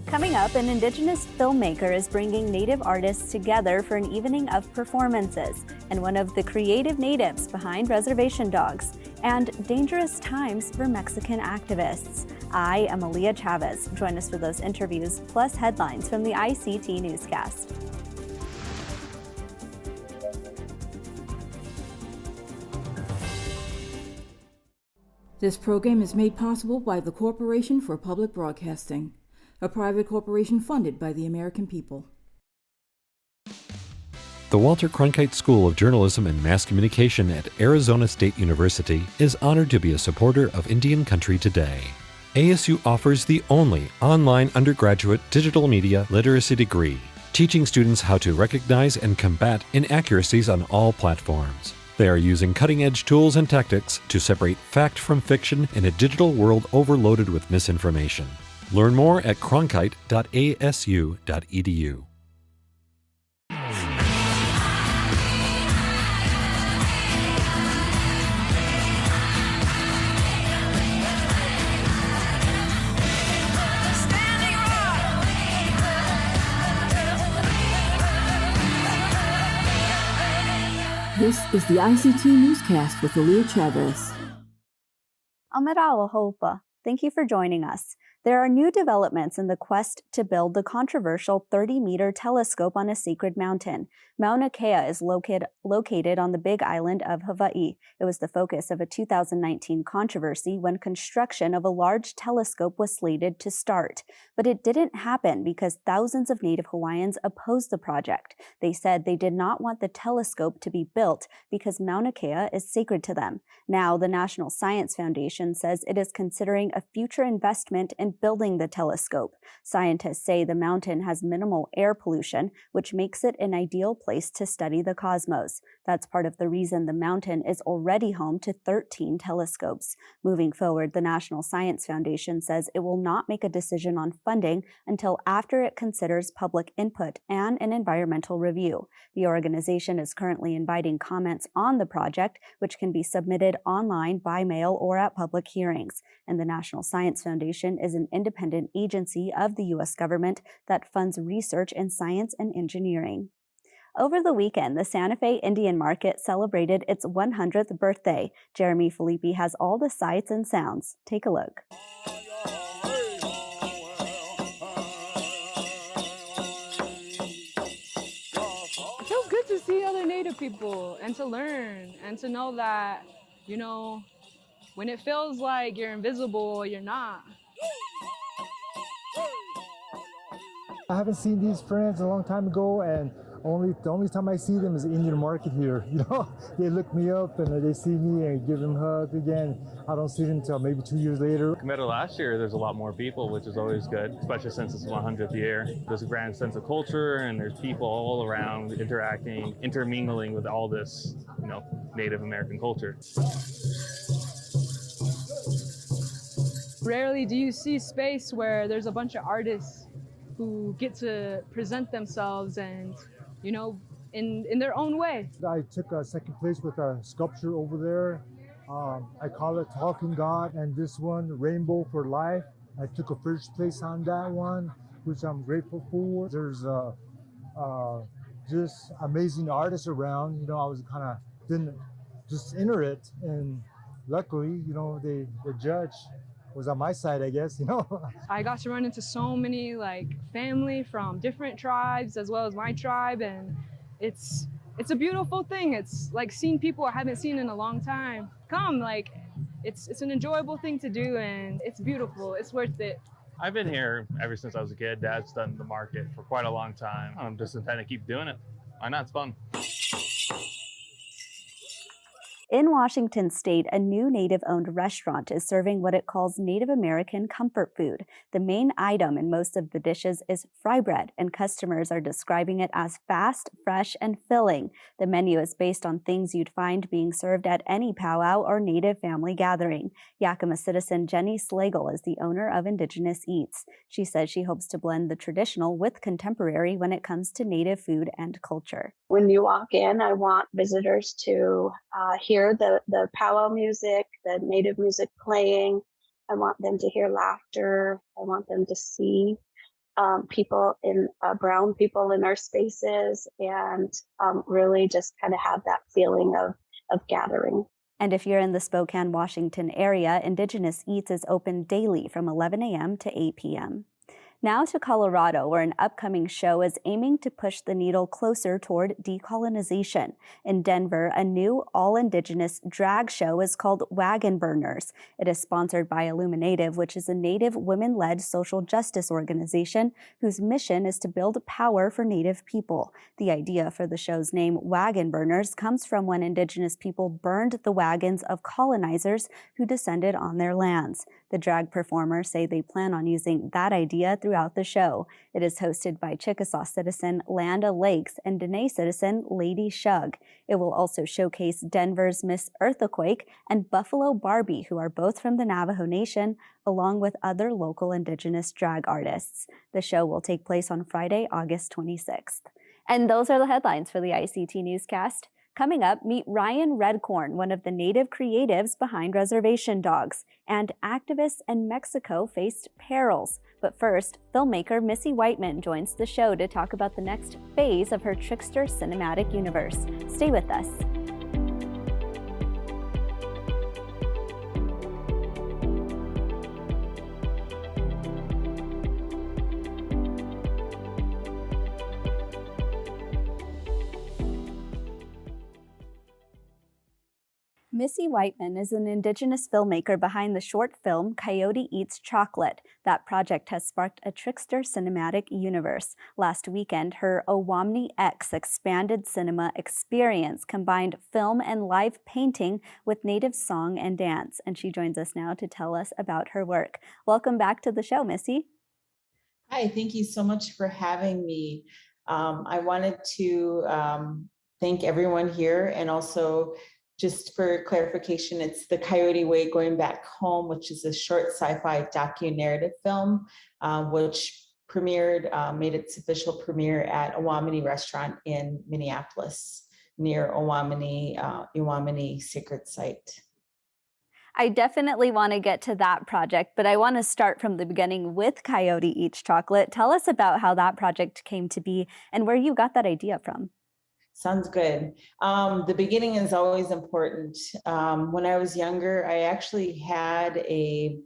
Coming up, an Indigenous filmmaker is bringing Native artists together for an evening of performances, and one of the creative natives behind Reservation Dogs, and dangerous times for Mexican activists. I am Aaliyah Chavez. Join us for those interviews, plus headlines from the ICT Newscast. This program is made possible by the Corporation for Public Broadcasting, a private corporation funded by the American people. The Walter Cronkite School of Journalism and Mass Communication at Arizona State University is honored to be a supporter of Indian Country Today. ASU offers the only online undergraduate digital media literacy degree, teaching students how to recognize and combat inaccuracies on all platforms. They are using cutting-edge tools and tactics to separate fact from fiction in a digital world overloaded with misinformation. Learn more at cronkite.asu.edu. This is the ICT Newscast with Aaliyah Chavez. Amarawa Hopa, thank you for joining us. There are new developments in the quest to build the controversial 30-meter telescope on a sacred mountain. Mauna Kea is located on the Big Island of Hawaii. It was the focus of a 2019 controversy when construction of a large telescope was slated to start. But it didn't happen because thousands of Native Hawaiians opposed the project. They said they did not want the telescope to be built because Mauna Kea is sacred to them. Now, the National Science Foundation says it is considering a future investment in building the telescope. Scientists say the mountain has minimal air pollution, which makes it an ideal place to study the cosmos. That's part of the reason the mountain is already home to 13 telescopes. Moving forward, the National Science Foundation says it will not make a decision on funding until after it considers public input and an environmental review. The organization is currently inviting comments on the project, which can be submitted online, by mail, or at public hearings. And the National Science Foundation is an independent agency of the U.S. government that funds research in science and engineering. Over the weekend, the Santa Fe Indian Market celebrated its 100th birthday. Jeremy Filippi has all the sights and sounds. Take a look. It feels good to see other Native people and to learn and to know that, when it feels like you're invisible, you're not. I haven't seen these friends a long time ago, and the only time I see them is Indian Market here. They look me up and they see me and give them a hug again. I don't see them until maybe 2 years later. Compared to last year, there's a lot more people, which is always good, especially since it's 100th year. There's a grand sense of culture, and there's people all around interacting, intermingling with all this, Native American culture. Rarely do you see space where there's a bunch of artists who get to present themselves and, in their own way. I took a second place with a sculpture over there. I call it Talking God, and this one, Rainbow for Life. I took a first place on that one, which I'm grateful for. There's just amazing artists around. I was didn't just enter it, and luckily, the judge was on my side, I guess, I got to run into so many family from different tribes as well as my tribe, and it's a beautiful thing. It's like seeing people I haven't seen in a long time. It's an enjoyable thing to do, and it's beautiful. It's worth it. I've been here ever since I was a kid. Dad's done the market for quite a long time. I'm just intending to keep doing it. Why not? It's fun. In Washington state, a new Native-owned restaurant is serving what it calls Native American comfort food. The main item in most of the dishes is fry bread, and customers are describing it as fast, fresh, and filling. The menu is based on things you'd find being served at any powwow or Native family gathering. Yakima citizen Jenny Slagle is the owner of Indigenous Eats. She says she hopes to blend the traditional with contemporary when it comes to Native food and culture. When you walk in, I want visitors to hear the powwow music, the Native music playing. I want them to hear laughter. I want them to see people in brown people in our spaces, and really just kind of have that feeling of gathering. And if you're in the Spokane, Washington area, Indigenous Eats is open daily from 11 a.m. to 8 p.m. Now to Colorado, where an upcoming show is aiming to push the needle closer toward decolonization. In Denver, a new all-Indigenous drag show is called Wagon Burners. It is sponsored by Illuminative, which is a Native women-led social justice organization whose mission is to build power for Native people. The idea for the show's name, Wagon Burners, comes from when Indigenous people burned the wagons of colonizers who descended on their lands. The drag performers say they plan on using that idea throughout the show. It is hosted by Chickasaw citizen Landa Lakes and Dene citizen Lady Shug. It will also showcase Denver's Miss Earthquake and Buffalo Barbie, who are both from the Navajo Nation, along with other local Indigenous drag artists. The show will take place on Friday, August 26th. And those are the headlines for the ICT Newscast. Coming up, meet Ryan Redcorn, one of the Native creatives behind Reservation Dogs, and activists in Mexico faced perils. But first, filmmaker Missy Whiteman joins the show to talk about the next phase of her Trickster cinematic universe. Stay with us. Missy Whiteman is an Indigenous filmmaker behind the short film Coyote Eats Chocolate. That project has sparked a Trickster cinematic universe. Last weekend, her Owamni X expanded cinema experience combined film and live painting with Native song and dance, and she joins us now to tell us about her work. Welcome back to the show, Missy. Hi, thank you so much for having me. I wanted to thank everyone here, and also just for clarification, it's The Coyote Way Going Back Home, which is a short sci-fi docu-narrative film, which premiered, made its official premiere at Owamni Restaurant in Minneapolis, near Owamni Sacred Site. I definitely want to get to that project, but I want to start from the beginning with Coyote Eats Chocolate. Tell us about how that project came to be and where you got that idea from. Sounds good. The beginning is always important. When I was younger, I actually had a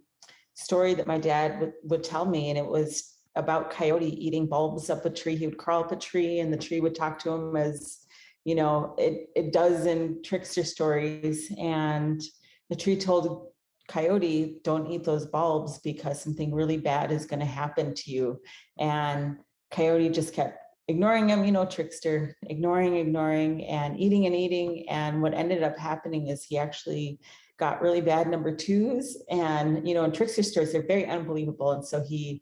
story that my dad would tell me, and it was about Coyote eating bulbs up a tree. He would crawl up a tree and the tree would talk to him, as you know, it does in trickster stories. And the tree told Coyote, don't eat those bulbs because something really bad is going to happen to you. And Coyote just kept ignoring him, you know, trickster, ignoring, and eating. And what ended up happening is he actually got really bad number twos. And, you know, in trickster stories, they're very unbelievable. And so he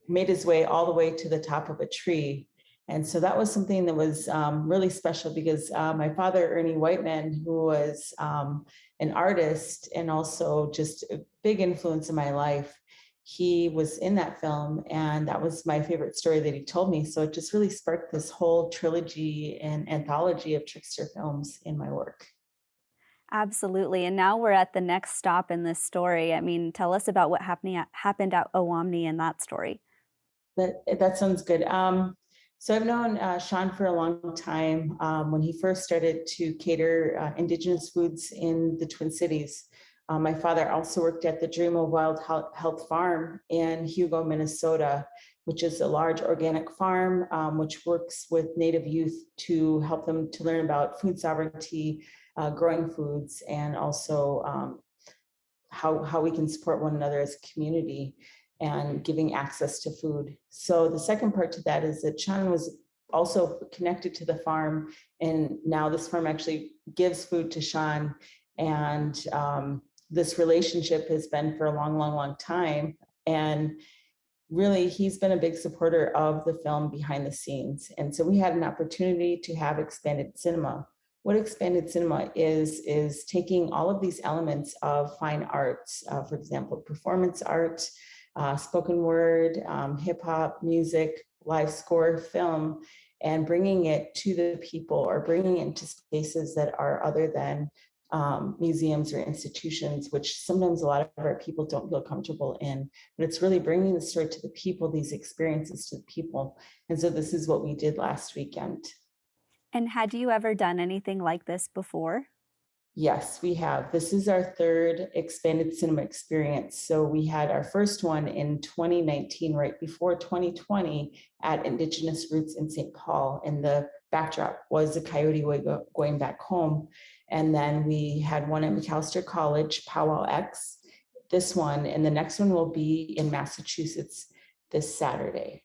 made his way all the way to the top of a tree. And so that was something that was really special, because my father, Ernie Whiteman, who was an artist and also just a big influence in my life, he was in that film, and that was my favorite story that he told me. So it just really sparked this whole trilogy and anthology of trickster films in my work. Absolutely. And now we're at the next stop in this story. I mean, tell us about what happened at Owamni in that story. That sounds good. So I've known Sean for a long time. When he first started to cater Indigenous foods in the Twin Cities, my father also worked at the Dream of Wild Health Farm in Hugo, Minnesota, which is a large organic farm which works with Native youth to help them to learn about food sovereignty, growing foods, and also how we can support one another as a community and giving access to food. So the second part to that is that Sean was also connected to the farm, and now this farm actually gives food to Sean. And this relationship has been for a long time. And really, he's been a big supporter of the film behind the scenes. And so we had an opportunity to have expanded cinema. What expanded cinema is taking all of these elements of fine arts, for example, performance art, spoken word, hip hop, music, live score, film, and bringing it to the people, or bringing it to spaces that are other than museums or institutions, which sometimes a lot of our people don't feel comfortable in. But it's really bringing the story to the people, these experiences to the people. And so this is what we did last weekend. And had you ever done anything like this before? Yes, we have. This is our third expanded cinema experience. So we had our first one in 2019, right before 2020, at Indigenous Roots in St. Paul. And the backdrop was the Coyote Way going back home. And then we had one at McAllister College, Powwow X, this one, and the next one will be in Massachusetts this Saturday.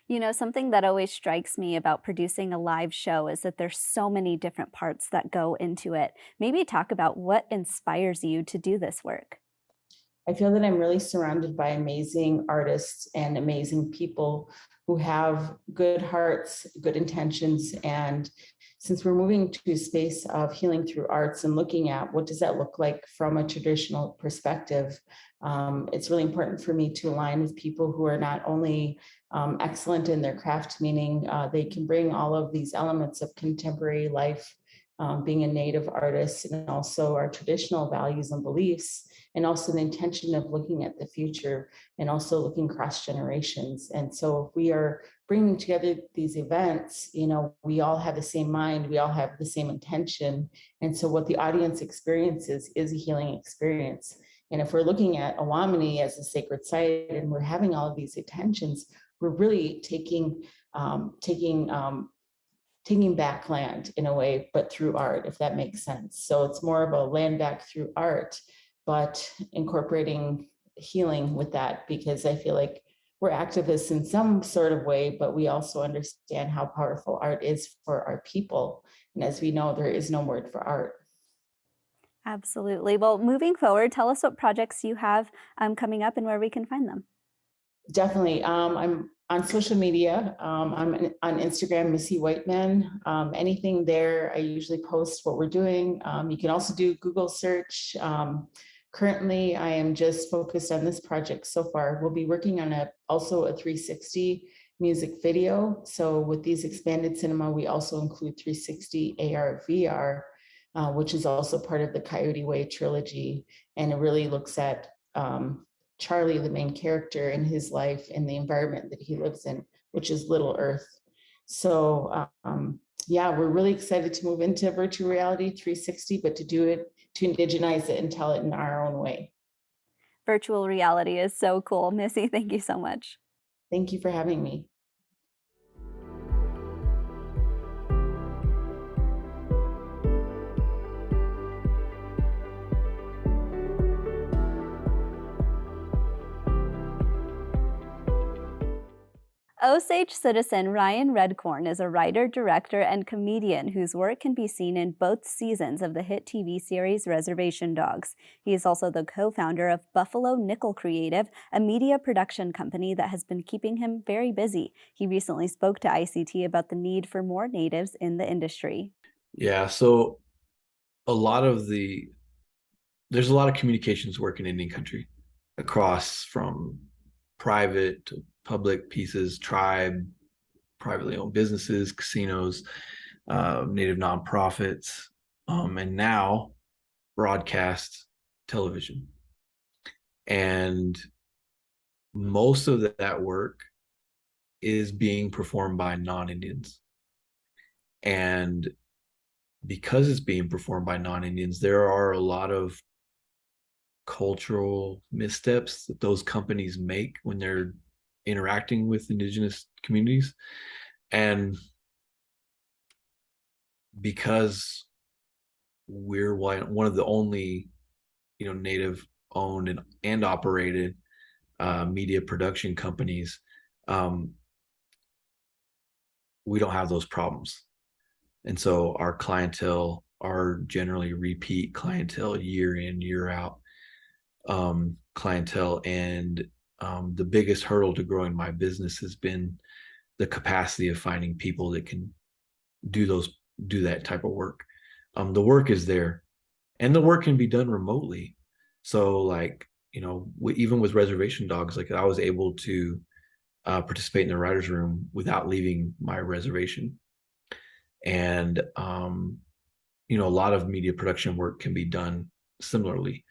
You know, something that always strikes me about producing a live show is that there's so many different parts that go into it. Maybe talk about what inspires you to do this work. I feel that I'm really surrounded by amazing artists and amazing people who have good hearts, good intentions. And since we're moving to a space of healing through arts and looking at what does that look like from a traditional perspective, it's really important for me to align with people who are not only excellent in their craft, meaning they can bring all of these elements of contemporary life, being a Native artist, and also our traditional values and beliefs, and also the intention of looking at the future and also looking cross generations. And so if we are bringing together these events, you know, we all have the same mind, we all have the same intention. And so what the audience experiences is a healing experience. And if we're looking at Awamini as a sacred site and we're having all of these intentions, we're really taking back land in a way, but through art, if that makes sense. So it's more of a land back through art, but incorporating healing with that, because I feel like we're activists in some sort of way, but we also understand how powerful art is for our people. And as we know, there is no word for art. Absolutely. Well, moving forward, tell us what projects you have coming up and where we can find them. Definitely. I'm on social media. I'm on Instagram, Missy Whiteman. Anything there, I usually post what we're doing. You can also do Google search. Currently, I am just focused on this project so far. We'll be working on also a 360 music video. So with these expanded cinema, we also include 360 AR, VR, which is also part of the Coyote Way trilogy. And it really looks at Charlie, the main character, in his life and the environment that he lives in, which is Little Earth. So yeah, we're really excited to move into virtual reality 360, but to do it, to indigenize it and tell it in our own way. Virtual reality is so cool. Missy, thank you so much. Thank you for having me. Osage citizen Ryan Redcorn is a writer, director, and comedian whose work can be seen in both seasons of the hit TV series Reservation Dogs. He is also the co-founder of Buffalo Nickel Creative, a media production company that has been keeping him very busy. He recently spoke to ICT about the need for more natives in the industry. Yeah, so there's a lot of communications work in Indian country across from private to public pieces, tribe, privately owned businesses, casinos, native nonprofits, and now broadcast television. And most of that work is being performed by non-Indians. And because it's being performed by non-Indians, there are a lot of cultural missteps that those companies make when they're interacting with Indigenous communities. And because we're one of the only, Native owned and operated media production companies, we don't have those problems. And so our clientele are generally repeat clientele, year in, year out clientele. And the biggest hurdle to growing my business has been the capacity of finding people that can do that type of work. The work is there, and the work can be done remotely. So even with Reservation Dogs, I was able to participate in the writer's room without leaving my reservation. And a lot of media production work can be done similarly.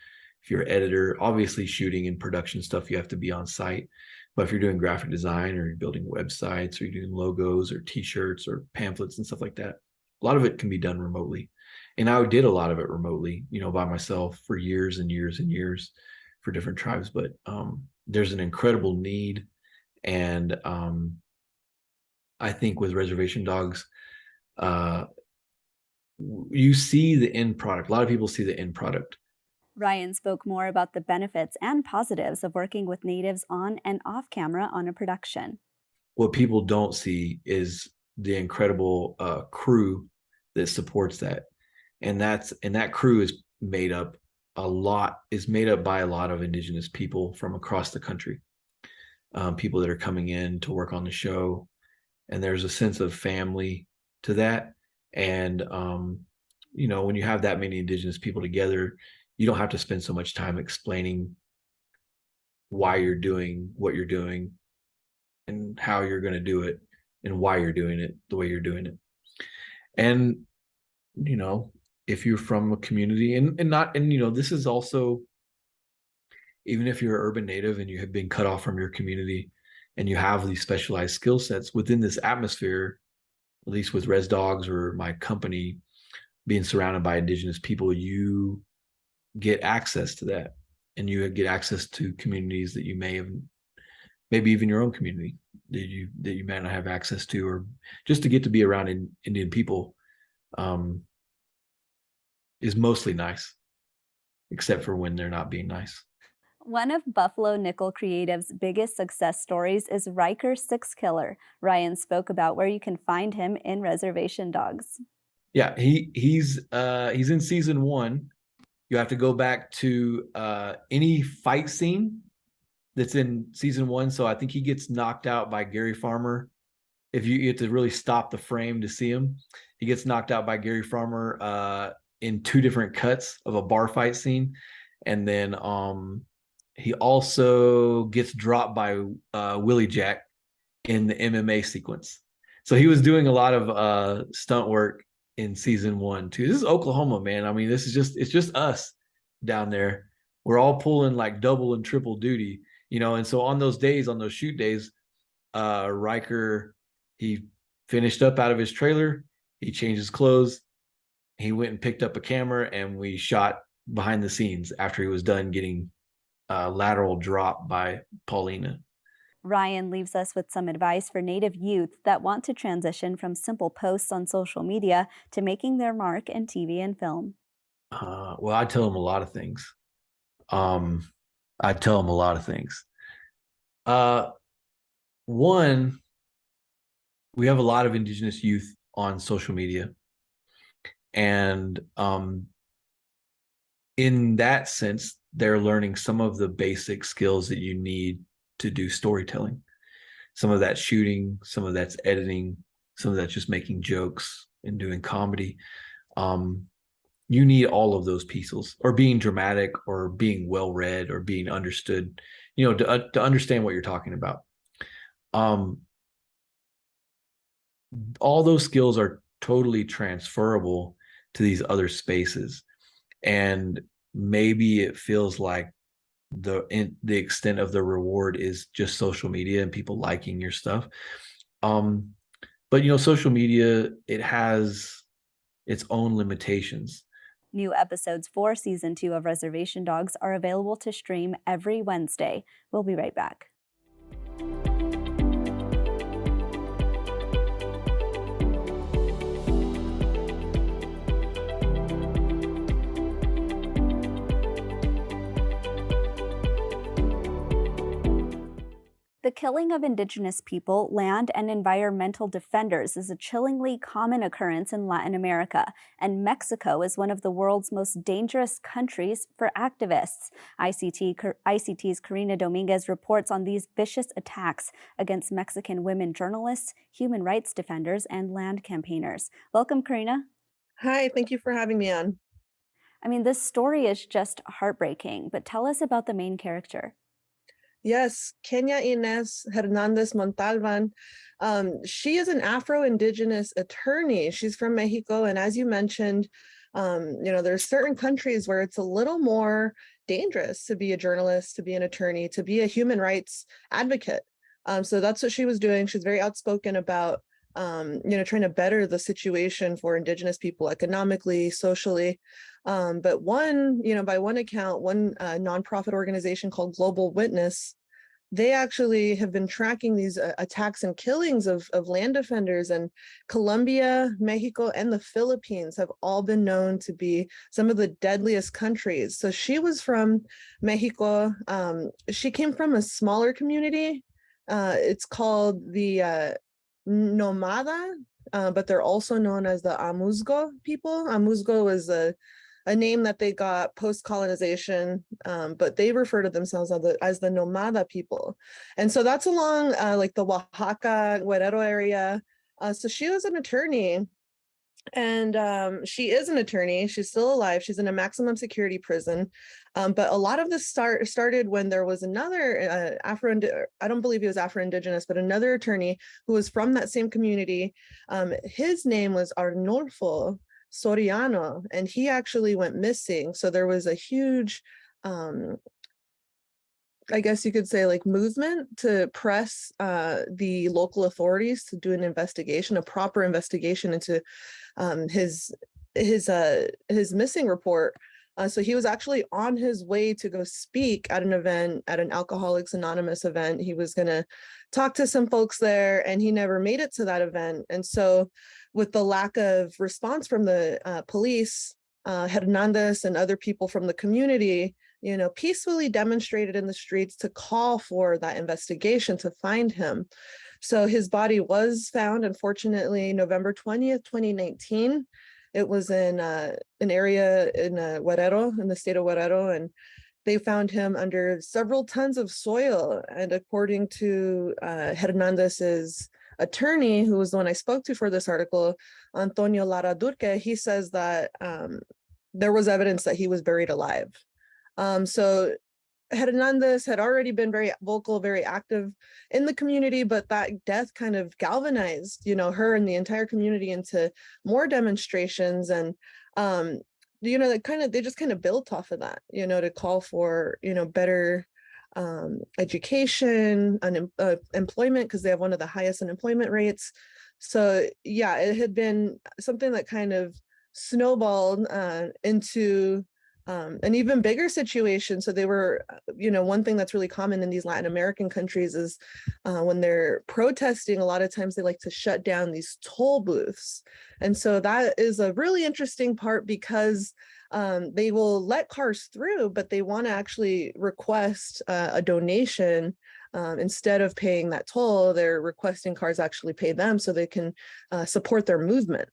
If you're an editor, obviously shooting and production stuff, you have to be on site. But if you're doing graphic design or you're building websites or you're doing logos or t-shirts or pamphlets and stuff like that, a lot of it can be done remotely. And I did a lot of it remotely, by myself for years and years and years for different tribes. But there's an incredible need. And I think with Reservation Dogs, you see the end product. A lot of people see the end product. Ryan spoke more about the benefits and positives of working with natives on and off camera on a production. What people don't see is the incredible crew that supports that. And that crew is made up by a lot of Indigenous people from across the country. People that are coming in to work on the show. And there's a sense of family to that. And, when you have that many Indigenous people together, you don't have to spend so much time explaining why you're doing what you're doing and how you're going to do it and why you're doing it the way you're doing it. And, if you're from a community this is also, even if you're an urban native and you have been cut off from your community and you have these specialized skill sets within this atmosphere, at least with Res Dogs or my company, being surrounded by Indigenous people, you get access to that. And you get access to communities that you may have, maybe even your own community that you may not have access to, or just to get to be around Indian people is mostly nice, except for when they're not being nice. One of Buffalo Nickel Creative's biggest success stories is Riker Six Killer. Ryan spoke about where you can find him in Reservation Dogs. Yeah, he's in season 1. You have to go back to any fight scene that's in season 1. So I think he gets knocked out by Gary Farmer. If you have to really stop the frame to see him, he gets knocked out by Gary Farmer in 2 different cuts of a bar fight scene. And then he also gets dropped by Willie Jack in the MMA sequence. So he was doing a lot of stunt work in season 1 too. This is Oklahoma, man. I mean, it's just us down there. We're all pulling like double and triple duty, and so on those days, on those shoot days, Riker, he finished up out of his trailer, he changed his clothes, he went and picked up a camera, and we shot behind the scenes after he was done getting lateral drop by Paulina. Ryan leaves us with some advice for Native youth that want to transition from simple posts on social media to making their mark in TV and film. Well, I tell them a lot of things. One, we have a lot of Indigenous youth on social media. And in that sense, they're learning some of the basic skills that you need to do storytelling. Some of that's shooting, some of that's editing, some of that's just making jokes and doing comedy. You need all of those pieces, or being dramatic, or being well read, or being understood, to understand what you're talking about. All those skills are totally transferable to these other spaces. And maybe it feels like the extent of the reward is just social media and people liking your stuff. But social media, it has its own limitations. New episodes for Season 2 of Reservation Dogs are available to stream every Wednesday. We'll be right back. The killing of Indigenous people, land, and environmental defenders is a chillingly common occurrence in Latin America, and Mexico is one of the world's most dangerous countries for activists. ICT's Karina Dominguez reports on these vicious attacks against Mexican women journalists, human rights defenders, and land campaigners. Welcome, Karina. Hi, thank you for having me on. I mean, this story is just heartbreaking, but tell us about the main character. Yes, Kenya Inez Hernandez Montalvan. She is an Afro-Indigenous attorney. She's from Mexico, and as you mentioned, There's certain countries where it's a little more dangerous to be a journalist, to be an attorney, to be a human rights advocate. So that's what she was doing. She's very outspoken about, trying to better the situation for Indigenous people economically, socially. But by one account, one nonprofit organization called Global Witness, they actually have been tracking these attacks and killings of land defenders, and Colombia, Mexico, and the Philippines have all been known to be some of the deadliest countries. So she was from Mexico. She came from a smaller community. It's called the Nomada, but they're also known as the Amuzgo people. Amuzgo is a name that they got post-colonization, but they refer to themselves as the Nomada people. And so that's along like the Oaxaca, Guerrero area. So she was an attorney, and she is an attorney. She's still alive. She's in a maximum security prison. But a lot of this started when there was another I don't believe he was Afro-Indigenous, but another attorney who was from that same community. His name was Arnulfo Soriano, and he actually went missing. So there was a huge, I guess you could say, like, movement to press the local authorities to do an investigation, a proper investigation into his missing report. So he was actually on his way to go speak at an event, at an Alcoholics Anonymous event. He was going to talk to some folks there, and he never made it to that event. And so with the lack of response from the police, Hernandez and other people from the community, peacefully demonstrated in the streets to call for that investigation to find him. So his body was found, unfortunately, November 20th, 2019. It was in an area in Guerrero, in the state of Guerrero, and they found him under several tons of soil. And according to Hernandez's attorney, who was the one I spoke to for this article, Antonio Lara Durque, he says that there was evidence that he was buried alive. So Hernandez had already been very vocal, very active in the community, but that death kind of galvanized, her and the entire community into more demonstrations. And, they just kind of built off of that, to call for, better education, employment, because they have one of the highest unemployment rates. So yeah, it had been something that kind of snowballed into an even bigger situation. So they were, one thing that's really common in these Latin American countries is when they're protesting, a lot of times they like to shut down these toll booths. And so that is a really interesting part, because they will let cars through, but they want to actually request a donation. Instead of paying that toll, they're requesting cars actually pay them so they can support their movement.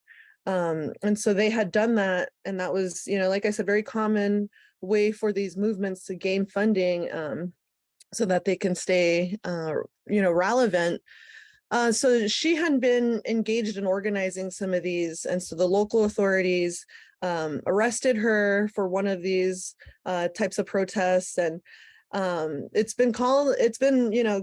And so they had done that, and that was, like I said, very common way for these movements to gain funding, so that they can stay, relevant. So she had been engaged in organizing some of these, and so the local authorities arrested her for one of these types of protests, and it's been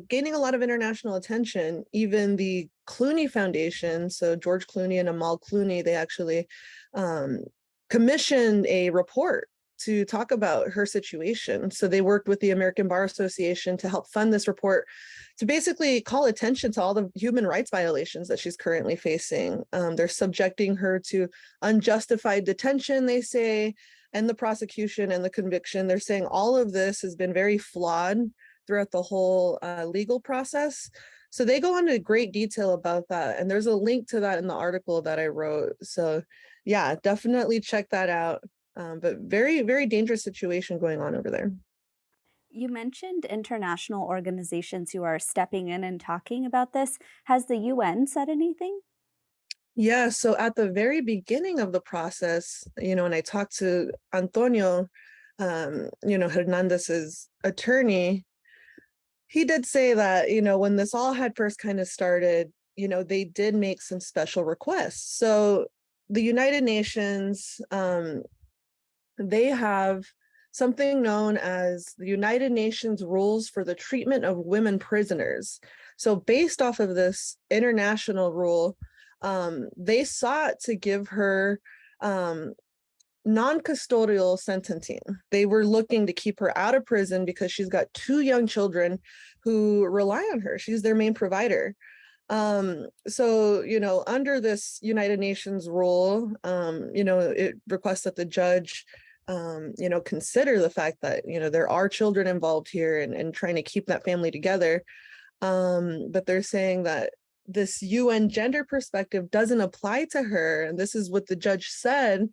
gaining a lot of international attention. Even the Clooney Foundation, so George Clooney and Amal Clooney, they actually commissioned a report to talk about her situation. So they worked with the American Bar Association to help fund this report, to basically call attention to all the human rights violations that she's currently facing. They're subjecting her to unjustified detention, they say, and the prosecution and the conviction. They're saying all of this has been very flawed throughout the whole legal process. So they go into great detail about that. And there's a link to that in the article that I wrote. So yeah, definitely check that out. But very, very dangerous situation going on over there. You mentioned international organizations who are stepping in and talking about this. Has the UN said anything? Yeah, so at the very beginning of the process, when I talked to Antonio, Hernandez's attorney, he did say that, when this all had first kind of started, they did make some special requests. So the United Nations, they have something known as the United Nations Rules for the Treatment of Women Prisoners. So based off of this international rule, they sought to give her non-custodial sentencing. They were looking to keep her out of prison because she's got 2 young children who rely on her. She's their main provider. So, under this United Nations rule, it requests that the judge, consider the fact that, there are children involved here and trying to keep that family together. But they're saying that this UN gender perspective doesn't apply to her. And this is what the judge said,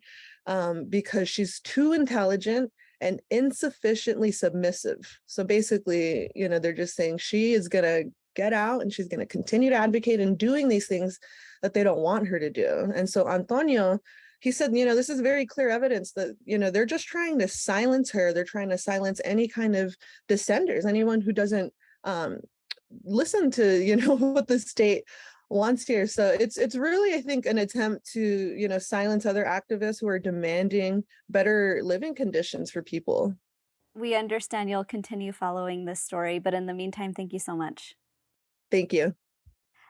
because she's too intelligent and insufficiently submissive. So basically, they're just saying she is going to get out and she's going to continue to advocate and doing these things that they don't want her to do. And so Antonio, he said, this is very clear evidence that, they're just trying to silence her. They're trying to silence any kind of dissenters, anyone who doesn't listen to, what the state wants here. So it's really, I think, an attempt to, silence other activists who are demanding better living conditions for people. We understand you'll continue following this story, but in the meantime, thank you so much. Thank you.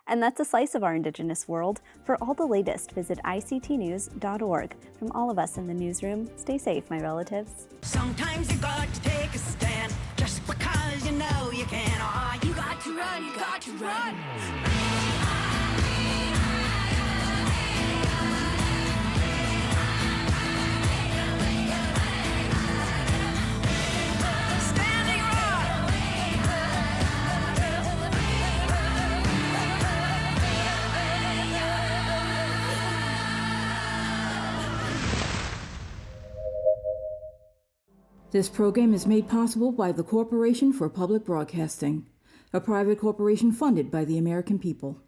And that's a slice of our Indigenous world. For all the latest, visit ictnews.org. From all of us in the newsroom, stay safe, my relatives. Sometimes you got to take a stand just because you know you can. Oh, you got to run, you got to run. This program is made possible by the Corporation for Public Broadcasting, a private corporation funded by the American people.